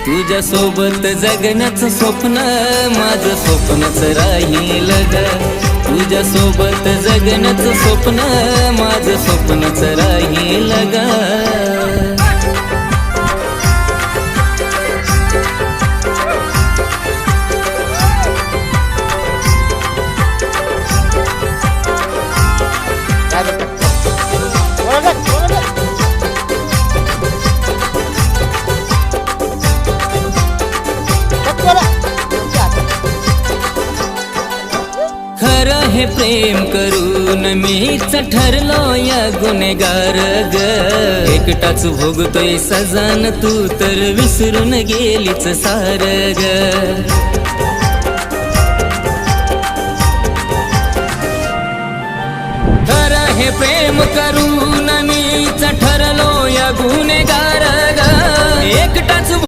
तुझ्या सोबत जगण्याचं स्वप्न माझं स्वप्नच राहील ग तुझ्या सोबत जगण्याचं स्वप्न माझं स्वप्नच राहील ग खरं हे प्रेम करून मीच ठरलो या गुन्हेगार ग एकटाच भोगतोय सजान तू तर विसरून गेलीच सार ग खरं हे प्रेम करून मीच ठरलो या गुन्हेगार ग एकटा